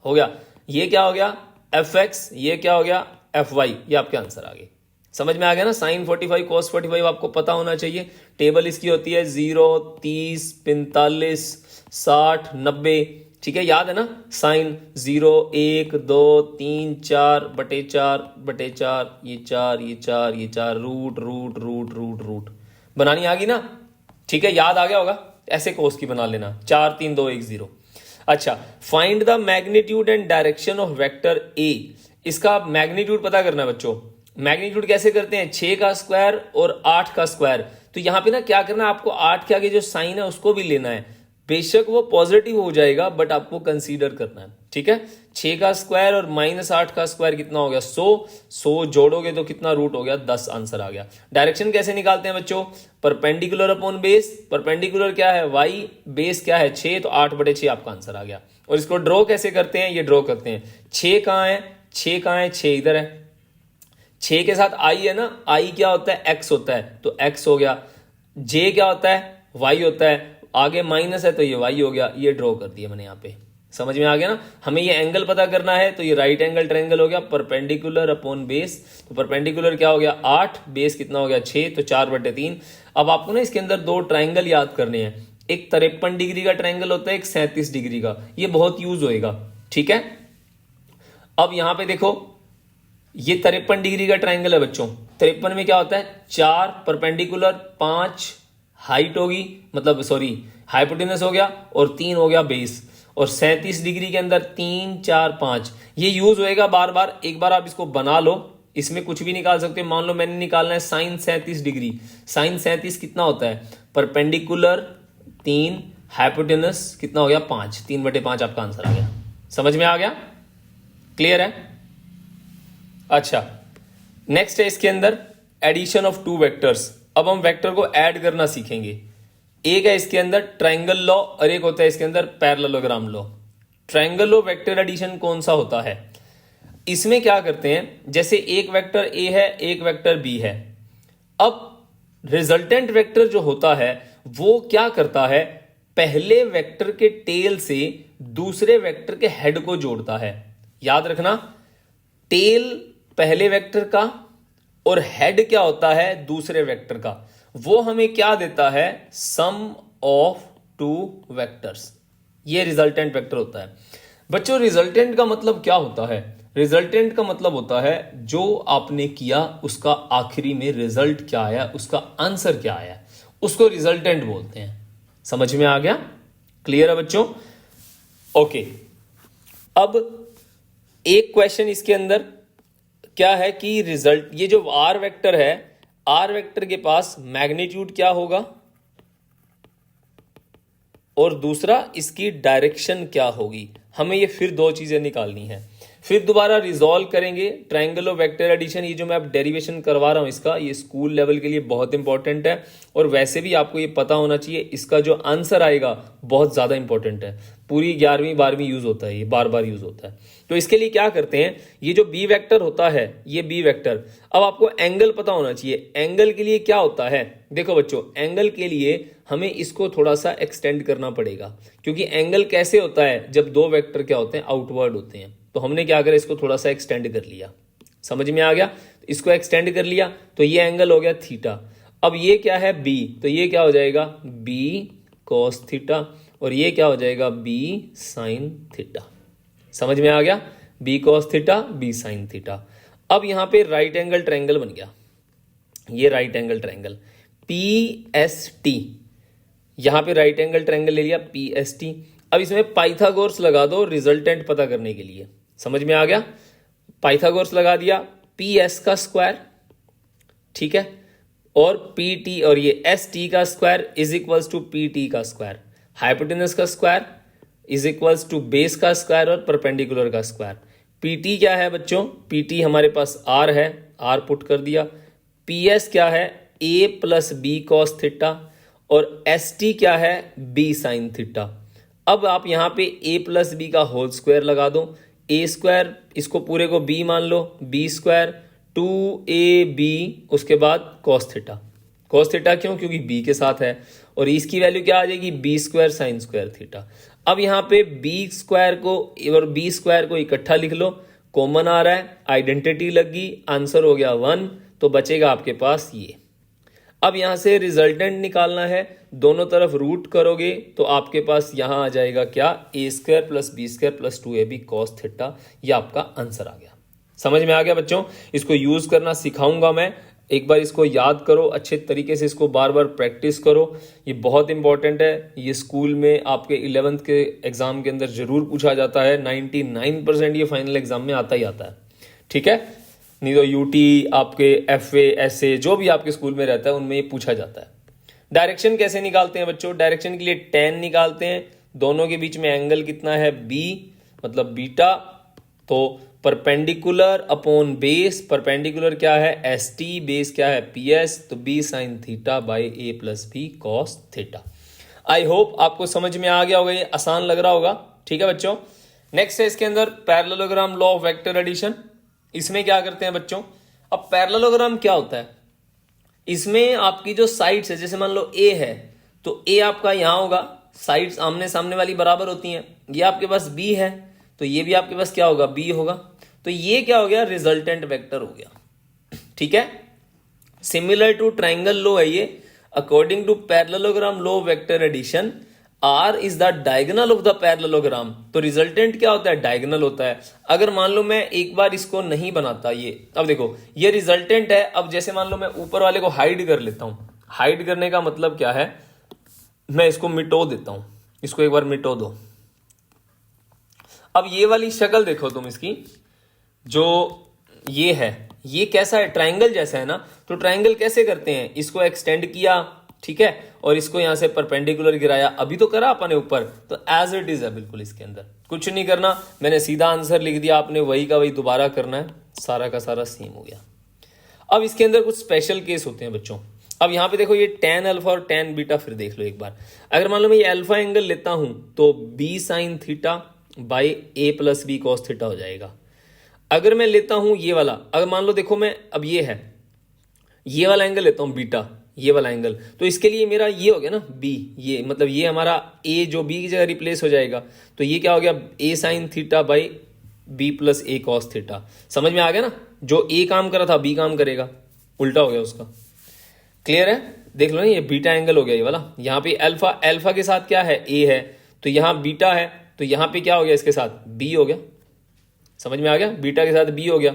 हो गया। ये क्या हो गया fx, ये क्या हो गया fy, ये आपके आंसर आ गए। समझ में आ गया ना, sin 45 cos 45 आपको पता होना चाहिए। टेबल इसकी होती है 0, 30, 45, 60, 90, ठीक है, याद है ना। साइन 0, 1, 2, 3, 4 बटे 4 बटे 4, ये 4, ये 4, ये 4, root root root root root बनानी आ गई ना, ठीक है, याद आ गया होगा। ऐसे कोस की बना लेना, 4, 3, 2, 1, 0। अच्छा, find the magnitude and direction of vector A. इसका मैग्नीट्यूड पता करना है बच्चों। मैग्नीट्यूड कैसे करते हैं, 6 का स्क्वायर और 8 का स्क्वायर। तो यहां पे ना क्या करना है, आपको 8 के आगे जो साइन है उसको भी लेना है, बेशक वो पॉजिटिव हो जाएगा बट आपको कंसीडर करना है, ठीक है। 6 का स्क्वायर और -8 का स्क्वायर कितना हो गया 100 जोड़ोगे तो कितना रूट हो गया 10, आंसर आ गया। डायरेक्शन कैसे निकालते हैं बच्चों, परपेंडिकुलर अपॉन बेस, परपेंडिकुलर क्या है y, बेस क्या है 6, तो 8/6 आपका आंसर आ गया। और इसको ड्रॉ कैसे करते हैं, ये ड्रॉ करते हैं, 6 कहाँ है, 6 कहाँ है, 6 इधर है, 6 के साथ i है ना, i क्या होता है x होता है, तो x हो गया, j क्या होता है y होता है, आगे माइनस है तो ये y हो गया, ये ड्रॉ कर दिया मैंने यहाँ पे। समझ में आ गया ना। हमें ये एंगल पता करना है, तो ये राइट एंगल ट्रायंगल हो गया, परपेंडिकुलर अपॉन बेस, तो परपेंडिकुलर क्या हो गया 8, बेस कितना हो गया 6, तो 4/3। अब आपको ना इसके अंदर 2 ट्रायंगल याद करने हैं, एक 53 डिग्री का ट्रायंगल होता है, एक 37 डिग्री का, ये बहुत यूज होएगा, ठीक है। अब यहां पे देखो, ये 53 डिग्री का ट्रायंगल है बच्चों। 53 में क्या होता है, 4 परपेंडिकुलर, 5 हाइट होगी, मतलब सॉरी हाइपोटेनस हो गया, और 3 हो गया बेस, और 37 डिग्री के अंदर 3, 4, 5, ये यूज होएगा बार बार। एक बार आप इसको बना लो, इसमें कुछ भी निकाल सकते हो। मान लो मैंने निकालना है साइन 37 डिग्री, साइन 37 कितना होता है, परपेंडिकुलर 3, हाइपोटेनस कितना हो गया 5, 3/5 आपका आंसर आ गया। समझ में आ गया, क्लियर है। अच्छा, नेक्स्ट है इसके अंदर एडिशन ऑफ 2 वेक्टर्स। अब हम वेक्टर को ऐड करना सीखेंगे। एक है इसके अंदर ट्रायंगल लॉ और एक होता है इसके अंदर parallelogram law. Triangle law vector addition कौन सा होता है, इसमें क्या करते हैं, जैसे एक वेक्टर ए है, एक वेक्टर बी है। अब रिजल्टेंट वेक्टर जो होता है वो क्या करता है, पहले वेक्टर के टेल से दूसरे वेक्टर के हेड को जोड़ता है। याद रखना, टेल पहले वेक्टर का और हेड क्या होता है दूसरे वेक्टर का, वो हमें क्या देता है, सम ऑफ 2 वेक्टर्स। ये रिजल्टेंट वेक्टर होता है बच्चों। रिजल्टेंट का मतलब क्या होता है, रिजल्टेंट का मतलब होता है जो आपने किया उसका आखिरी में रिजल्ट क्या आया, उसका आंसर क्या आया, उसको रिजल्टेंट बोलते हैं। समझ में आ गया, क्लियर है बच्चों। ओके, अब एक क्वेश्चन इसके अंदर क्या है कि रिजल्ट, ये जो आर वेक्टर है, आर वेक्टर के पास मैग्नीट्यूड क्या होगा और दूसरा इसकी डायरेक्शन क्या होगी। हमें ये फिर 2 चीजें निकालनी है। फिर दोबारा रिजॉल्व करेंगे ट्रायंगल ऑफ वेक्टर एडिशन। ये जो मैं अब डेरिवेशन करवा रहा हूँ इसका, ये स्कूल लेवल के लिए बहुत इंपॉर्टेंट है और वैसे भी आपको ये पता होना चाहिए। इसका जो आंसर आएगा बहुत ज़्यादा इंपॉर्टेंट है, पूरी 11वीं 12वीं यूज होता है, ये बार बार यूज होता है। तो इसके लिए क्या करते हैं, ये जो बी वेक्टर होता है, ये बी वेक्टर, अब आपको एंगल पता होना चाहिए। एंगल के लिए क्या होता है, देखो बच्चों, एंगल के लिए हमें इसको थोड़ा सा एक्सटेंड करना पड़ेगा, क्योंकि एंगल कैसे होता है, जब दो वेक्टर क्या होते हैं, आउटवर्ड होते हैं। तो हमने क्या करा, इसको थोड़ा सा एक्सटेंड कर लिया, समझ में आ गया, इसको एक्सटेंड कर लिया तो ये एंगल हो गया थीटा। अब ये क्या है बी, तो ये क्या हो जाएगा बी कॉस थीटा, और ये क्या हो जाएगा बी साइन थीटा। समझ में आ गया, B cos theta B sine theta. अब यहां पे राइट एंगल ट्रायंगल बन गया, ये right angle triangle P S T, यहां पे राइट एंगल ट्रायंगल ले लिया पी एस टी। अब इसमें पाइथागोरस लगा दो रिजल्टेंट पता करने के लिए, समझ में आ गया, पाइथागोरस लगा दिया, पी एस का स्क्वायर, ठीक है, और पी टी, और ये एस टी का square is equals to P T का स्क्वायर, हाइपोटेनस का square is equals to base का स्क्वायर और परपेंडिकुलर का स्क्वायर। पी टी क्या है बच्चों, पी टी हमारे पास आर है, आर पुट कर दिया। पी एस क्या है, A plus B cos theta, और एस टी क्या है, बी साइन थीटा। अब आप यहां पे ए प्लस बी का होल स्क्वायर लगा दो, ए स्क्वायर, इसको पूरे को बी मान लो, बी स्क्वायर 2ab, उसके बाद कॉस थीटा। कॉस थीटा क्यों, क्योंकि बी के साथ है, और इसकी वैल्यू क्या आ जाएगी B square sine square theta. अब यहां पे बी स्क्वायर को और बी स्क्वायर को इकट्ठा लिख लो, कॉमन आ रहा है, आइडेंटिटी लग गई, आंसर हो गया 1, तो बचेगा आपके पास ये। अब यहां से रिजल्टेंट निकालना है, दोनों तरफ रूट करोगे तो आपके पास यहां आ जाएगा क्या, a square plus B square plus 2ab cos theta, ये आपका आंसर आ गया। समझ में आ गया बच्चों, इसको यूज करना सिखाऊंगा मैं, एक बार इसको याद करो अच्छे तरीके से, इसको बार बार प्रैक्टिस करो, ये बहुत इंपॉर्टेंट है। ये स्कूल में आपके 11th के एग्जाम के अंदर जरूर पूछा जाता है, 99% ये फाइनल एग्जाम में आता ही आता है, ठीक है, नहीं तो यूटी, आपके एफए, एसए, जो भी आपके स्कूल में रहता है उनमें ये पूछा जाता है। डायरेक्शन कैसे निकालते हैं बच्चों, डायरेक्शन के लिए tan निकालते हैं, दोनों के बीच में एंगल कितना है b, मतलब बीटा, तो परपेंडिकुलर अपॉन बेस, परपेंडिकुलर क्या है एस टी, बेस क्या है पी एस, तो B sine theta by A plus B cos theta. I hope आपको समझ में आ गया होगा, ये आसान लग रहा होगा, ठीक है बच्चों। नेक्स्ट है इसके अंदर parallelogram law of vector addition. इसमें क्या करते हैं बच्चों, अब पैरेललोग्राम क्या होता है, इसमें आपकी जो साइड्स है, जैसे मान लो ए है, तो ए आपका यहां होगा, साइड्स आमने सामने वाली बराबर होती हैं, ये आपके पास बी है तो ये भी आपके पास क्या होगा बी होगा, तो ये क्या हो गया रिजल्टेंट वेक्टर हो गया, ठीक है। सिमिलर टू ट्राइंगल लॉ है ये, according to parallelogram law of vector addition, R is the diagonal of the parallelogram, तो रिजल्टेंट क्या होता है डायगोनल होता है। अगर मान लो मैं एक बार इसको नहीं बनाता, ये अब देखो ये रिजल्टेंट है, अब जैसे मान लो मैं ऊपर वाले को हाइड कर लेता हूं, हाइड करने का मतलब क्या है, मैं इसको मिटो देता हूं, इसको एक बार मिटो दो। अब ये वाली शक्ल देखो तुम इसकी, जो ये है ये कैसा है, ट्राइंगल जैसा है ना, तो ट्राइंगल कैसे करते हैं, इसको एक्सटेंड किया, ठीक है, और इसको यहां से परपेंडिकुलर गिराया, अभी तो करा अपने ऊपर, तो एज इट इज है बिल्कुल, इसके अंदर कुछ नहीं करना, मैंने सीधा आंसर लिख दिया, आपने वही का वही दोबारा करना है, सारा का सारा सेम हो गया। अब इसके अंदर कुछ स्पेशल केस होते हैं बच्चों। अब यहां पे देखो ये tan अल्फा और tan बीटा, फिर देख लो एक बार, अगर मान लो मैं ये अल्फा एंगल लेता हूं तो b sine theta by a plus B cos theta हो जाएगा। अगर मैं लेता हूं ये वाला, अगर मान लो देखो मैं अब ये है, ये वाला एंगल लेता हूं बीटा, ये वाला एंगल, तो इसके लिए मेरा ये हो गया ना b, ये मतलब ये हमारा a जो b की जगह रिप्लेस हो जाएगा, तो ये क्या हो गया a sign theta by b plus a cos theta. समझ में आ गया ना, जो a काम कर रहा था b काम करेगा, उल्टा हो गया उसका, क्लियर है, देख लो ना ये बीटा एंगल हो गया ये वाला, यहाँ पे अल्फा, अल्फा के साथ क्या है a है, तो यहाँ बीटा है, तो यहाँ पे क्या हो गया इसके साथ b हो गया, समझ में आ गया, बीटा के साथ b हो गया।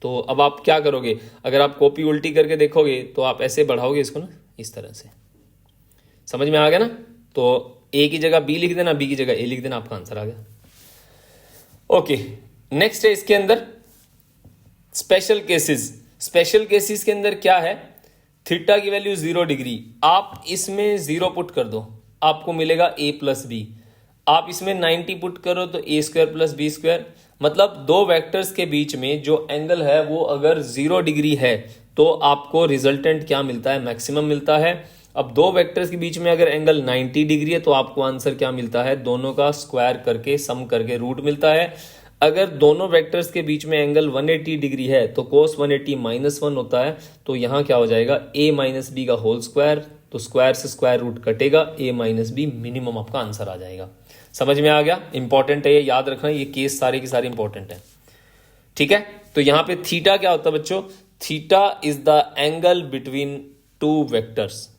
तो अब आप क्या करोगे, अगर आप कॉपी उल्टी करके देखोगे तो आप ऐसे बढ़ाओगे इसको ना, इस तरह से, समझ में आ गया ना, तो a की जगह b लिख देना, b की जगह a लिख देना, आपका आंसर आ गया। ओके, नेक्स्ट है इसके अंदर स्पेशल केसेस। स्पेशल केसेस के अंदर क्या है, थीटा की वैल्यू 0 डिग्री, आप इसमें 0 पुट कर दो, आपको मिलेगा a प्लस बी, आप इसमें 90 पुट करो तो a square plus B square, मतलब दो वेक्टर्स के बीच में जो एंगल है वो अगर 0 डिग्री है तो आपको रिजल्टेंट क्या मिलता है, मैक्सिमम मिलता है। अब दो वेक्टर्स के बीच में अगर एंगल 90 डिग्री है तो आपको आंसर क्या मिलता है, दोनों का स्क्वायर करके सम करके रूट मिलता है। अगर दोनों वेक्टर्स के बीच में एंगल 180 डिग्री है तो cos 180 -1 होता है। तो यहाँ क्या हो जाएगा, a माइनस बी का होल स्क्वायर, तो स्क्वायर से स्क्वायर रूट कटेगा, a माइनस बी, मिनिमम आपका आंसर आ जाएगा। समझ में आ गया, इंपॉर्टेंट है ये, याद रखना, ये केस सारे के सारे इंपॉर्टेंट है। ठीक है, तो यहाँ पे थीटा क्या होता है बच्चों, theta is the angle between two vectors.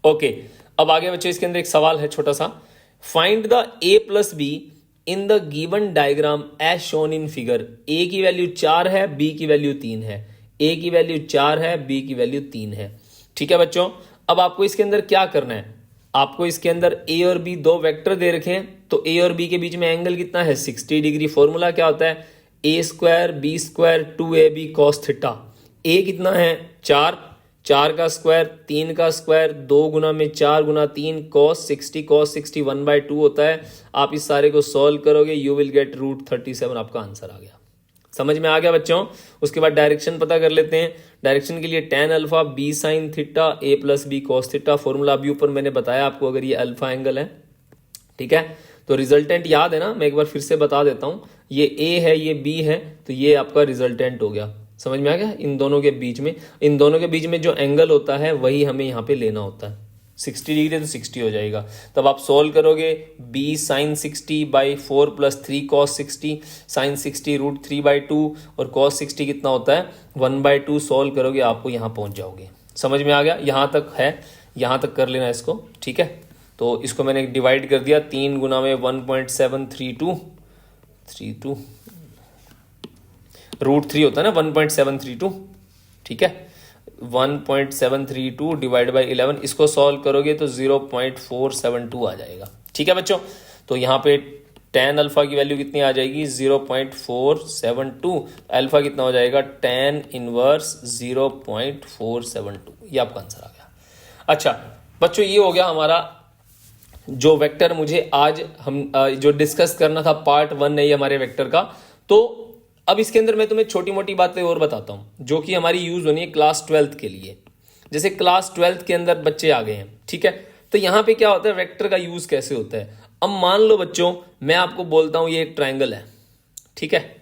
Okay, अब आगे बच्चों इसके अंदर एक सवाल है छोटा सा, find the a plus B in the given diagram as shown in figure. a की वैल्यू 4 है, b की वैल्यू 3 है। a की वैल्यू 4 है, b की वैल्यू 3 है। ठीक है बच्चों, अब आपको इसके अंदर क्या करना है, आपको इसके अंदर a और b दो वेक्टर दे रखे हैं, तो a और b के बीच में एंगल कितना है, 60 डिग्री। फॉर्मूला क्या होता है, a square B square 2ab cos theta. a कितना है 4, 4 का स्क्वायर 3 का स्क्वायर 2 गुना में 4 गुना 3 cos 60 1/2 होता है। आप इस सारे को सॉल्व करोगे, यू विल गेट √37, आपका आंसर आ गया। समझ में आ गया बच्चों। उसके बाद डायरेक्शन पता कर लेते हैं। डायरेक्शन के लिए tan alpha b sine theta a plus B cos theta, formula अभी ऊपर मैंने बताया आपको, अगर ये अल्फा एंगल है। ठीक है, तो रिजल्टेंट याद है ना, मैं एक बार फिर से बता देता हूं, ये a है ये b है, तो ये आपका रिजल्टेंट हो गया। समझ में आ गया, इन दोनों के बीच में जो एंगल होता है वही हमें यहाँ पे लेना होता है। 60 डिग्री तो 60 हो जाएगा, तब आप सोल्व करोगे, b sine 60/4 plus 3 cos 60, sine 60 √3/2 और cos 60 कितना होता है 1/2। सोल्व करोगे आपको यहाँ पहुंच जाओगे। समझ में आ गया, यहाँ तक है, यहाँ तक कर लेना इसको। ठीक है, तो इसको मैंने डिवाइड कर दिया, 3 गुना में 1.732 √3 होता है ना 1.732। ठीक है, 1.732 डिवाइड बाई 11, इसको सॉल्व करोगे तो 0.472 आ जाएगा। ठीक है बच्चों, तो यहाँ पे tan अल्फा की वैल्यू कितनी आ जाएगी 0.472, अल्फा कितना हो जाएगा tan इनवर्स 0.472, ये आपका आंसर आ गया। अच्छा बच्चों, ये हो गया हमारा जो वेक्टर मुझे आज हम जो डिस्कस करना था, पार्ट 1 है ये हमारे वेक्टर का। तो अब इसके अंदर मैं तुम्हें छोटी मोटी बातें और बताता हूं जो कि हमारी यूज होनी है क्लास 12th के लिए। जैसे क्लास 12th के अंदर बच्चे आ गए हैं, ठीक है, तो यहां पे क्या होता है, वेक्टर का यूज कैसे होता है। अब मान लो बच्चों, मैं आपको बोलता हूं ये एक ट्राइंगल है, ठीक है,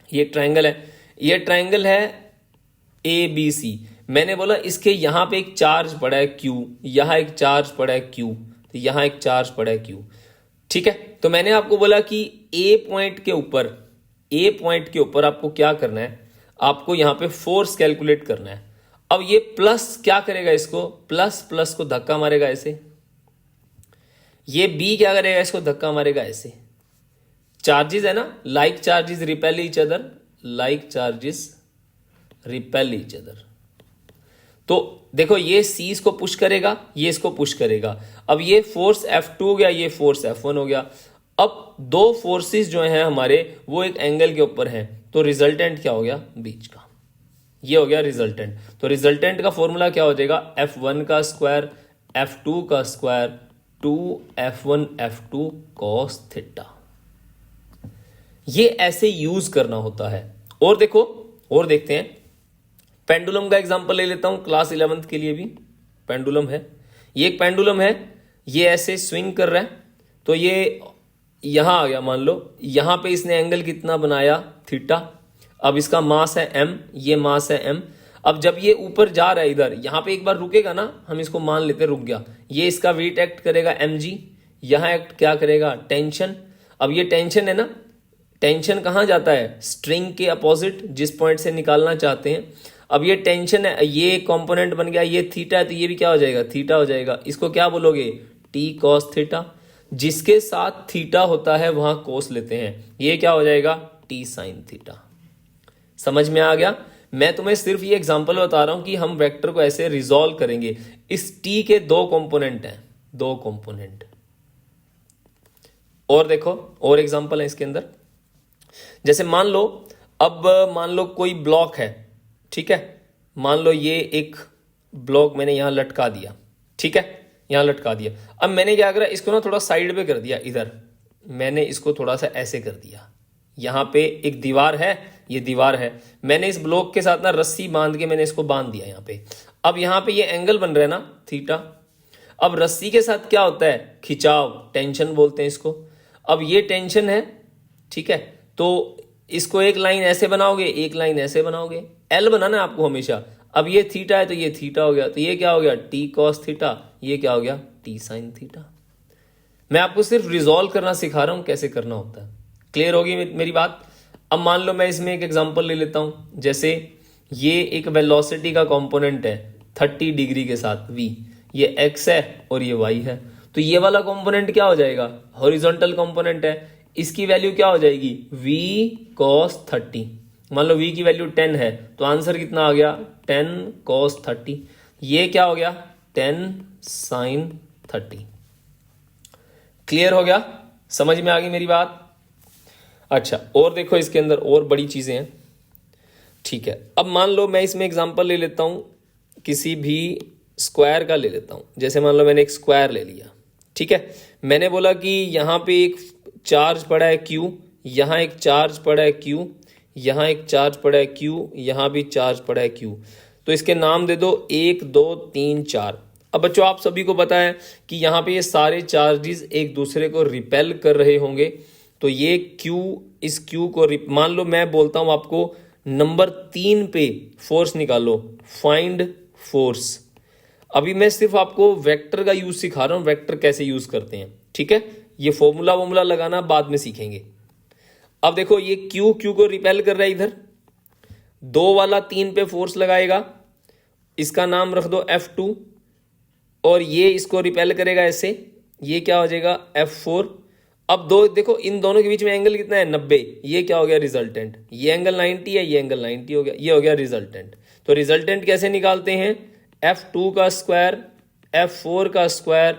ये एक ट्राइंगल है, ये ट्राइंगल है ABC। मैंने बोला इसके यहां पे एक चार्ज पड़ा है Q, यहां एक चार्ज पड़ा है Q, तो यहां एक चार्ज पड़ा है Q। ठीक है, तो मैंने आपको बोला कि A पॉइंट के ऊपर आपको क्या करना है, आपको यहां पे फोर्स कैलकुलेट करना है। अब ये प्लस क्या करेगा, इसको प्लस को धक्का मारेगा ऐसे, ये B क्या करेगा, इसको धक्का मारेगा ऐसे। चार्जेस है ना, like charges repel each other, तो देखो ये C इसको पुश करेगा, ये इसको पुश करेगा। अब ये फोर्स F2 हो गया, ये फोर्स F1 हो गया। अब दो फोर्सेस जो हैं हमारे वो एक एंगल के ऊपर हैं, तो रिजल्टेंट क्या हो गया बीच का, ये हो गया रिजल्टेंट। तो रिजल्टेंट का फॉर्मूला क्या हो जाएगा, F1 का स्क्वायर F2 का square 2F1 F2 cos theta. ये ऐसे यूज करना होता है। और देखो, और देखते हैं, पेंडुलम का एग्जांपल ले लेता हूं, क्लास 11th के लिए भी पेंडुलम है। ये एक पेंडुलम है, ये ऐसे स्विंग कर रहा है, तो ये यहां आ गया, मान लो यहां पे इसने एंगल कितना बनाया थीटा। अब इसका मास है m, ये मास है m। अब जब ये ऊपर जा रहा है इधर, यहां पे एक बार रुकेगा ना, हम इसको मान लेते रुक गया, ये इसका वेट एक्ट करेगा mg, यहां एक्ट क्या करेगा टेंशन। अब ये टेंशन है ना, टेंशन कहां जाता है, स्ट्रिंग के अपोजिट, जिस पॉइंट से निकालना चाहते हैं। अब ये टेंशन है, ये कंपोनेंट बन गया, ये थीटा है, तो ये भी क्या हो जाएगा, थीटा हो जाएगा। इसको क्या बोलोगे, t cos थीटा। जिसके साथ थीटा होता है वहां कोस लेते हैं, ये क्या हो जाएगा t sin थीटा। समझ में आ गया। मैं तुम्हें सिर्फ ये एग्जांपल बता रहा हूं कि हम वेक्टर को ऐसे रिजॉल्व करेंगे। इस t के दो कंपोनेंट हैं, दो कंपोनेंट। और देखो, और एग्जांपल है इसके अंदर, जैसे मान लो, अब मान लो कोई ब्लॉक है, ठीक है, मान लो ये एक ब्लॉक मैंने यहां लटका दिया, ठीक है, यहां लटका दिया। अब मैंने क्या करा, इसको ना थोड़ा साइड पे कर दिया, इधर मैंने इसको थोड़ा सा ऐसे कर दिया, यहाँ पे एक दीवार है, ये दीवार है, मैंने इस ब्लॉक के साथ ना रस्सी बांध के मैंने इसको बांध दिया यहाँ पे। अब यहाँ पे ये एंगल बन रहा है ना थीटा। अब रस्सी के साथ क्या होता है, खिंचाव, टेंशन बोलते हैं इसको। अब ये टेंशन है, ठीक है, तो इसको एक लाइन ऐसे बनाओगे, एक लाइन ऐसे बनाओगे, एल बनाना है आपको हमेशा। अब ये थीटा है तो ये थीटा हो गया, तो ये क्या हो गया, टी कॉस थीटा, ये क्या हो गया, टी साइन थीटा। मैं आपको सिर्फ रिजॉल्व करना सिखा रहा हूं, कैसे करना होता है। क्लियर होगी मेरी बात। अब मान लो मैं इसमें एक एग्जांपल ले लेता हूं, जैसे ये एक वेलोसिटी का कंपोनेंट है 30 डिग्री के साथ v, ये x है और ये y है, तो ये वाला कंपोनेंट क्या हो जाएगा, हॉरिजॉन्टल कंपोनेंट है, इसकी वैल्यू क्या हो जाएगी, v cos 30। मान लो v की वैल्यू 10 है, तो आंसर कितना आ गया, 10 cos 30। ये क्या हो गया, 10 sin 30। क्लियर हो गया, समझ में आ गई मेरी बात। अच्छा, और देखो इसके अंदर और बड़ी चीजें हैं, ठीक है। अब मान लो मैं इसमें एग्जांपल ले लेता हूं, किसी भी स्क्वायर का ले लेता हूं। जैसे मान लो मैंने एक स्क्वायर ले लिया, ठीक है, मैंने बोला कि यहां पे एक चार्ज पड़ा है Q, यहां एक चार्ज पड़ा है Q, यहां एक चार्ज पड़ा है Q, यहां भी चार्ज पड़ा है Q। तो इसके नाम दे दो 1 2 3 4। अब बच्चों आप सभी को पता है कि यहाँ पे ये सारे चार्जेस एक दूसरे को रिपेल कर रहे होंगे, तो ये Q इस Q को मान लो मैं बोलता हूं आपको नंबर 3 पे फोर्स निकालो, फाइंड फोर्स। अभी मैं सिर्फ आपको वेक्टर का यूज सिखा रहा हूं, वेक्टर कैसे यूज करते हैं, ठीक है। ये फॉर्मूला लगाना बाद में सीखेंगे। अब देखो ये Q को रिपेल कर रहा है इधर, 2 वाला 3 पे फोर्स लगाएगा, इसका नाम रख दो F2, और ये इसको रिपेल करेगा ऐसे, ये क्या हो जाएगा F4। अब दो देखो इन दोनों के बीच में एंगल कितना है, 90, ये क्या हो गया रिजल्टेंट, ये एंगल 90 है, ये एंगल 90 हो गया, ये हो गया रिजल्टेंट। तो रिजल्टेंट कैसे निकालते हैं, F2 का स्क्वायर F4 का स्क्वायर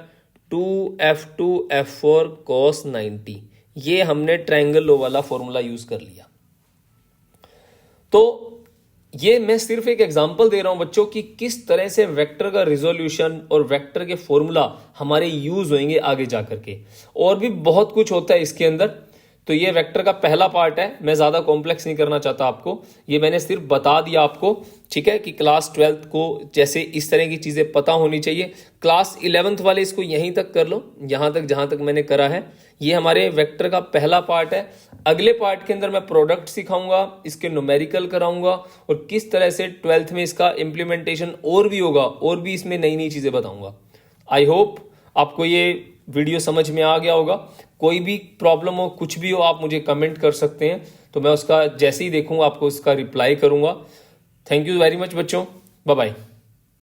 2F2 F4 cos 90। ये हमने ट्रायंगल लॉ वाला फॉर्मूला यूज कर लिया। तो ये मैं सिर्फ एक एग्जांपल दे रहा हूं बच्चों कि किस तरह से वेक्टर का रिजोल्यूशन और वेक्टर के फॉर्मूला हमारे यूज होंगे आगे जाकर के। और भी बहुत कुछ होता है इसके अंदर। तो ये वेक्टर का पहला पार्ट है, मैं ज्यादा कॉम्प्लेक्स नहीं करना चाहता आपको, ये मैंने सिर्फ बता दिया आपको, ठीक है, कि क्लास 12th को जैसे इस तरह की चीजें पता होनी चाहिए। क्लास 11th वाले इसको यहीं तक कर लो, यहां तक जहां तक मैंने करा है। ये हमारे वेक्टर का पहला पार्ट है। अगले पार्ट के अंदर मैं प्रोडक्ट सिखाऊंगा, इसके न्यूमेरिकल कराऊंगा, और किस तरह से 12th में इसका इम्प्लीमेंटेशन और भी होगा, और भी इसमें नई नई चीजें बताऊंगा। आई होप आपको ये वीडियो समझ में आ गया होगा। कोई भी प्रॉब्लम हो, कुछ भी हो, आप मुझे कमेंट कर सकते हैं, तो मैं उसका जैसे ही देखूंगा आपको उसका रिप्लाई करूंगा। थैंक यू वेरी मच बच्चों, बाय बाय।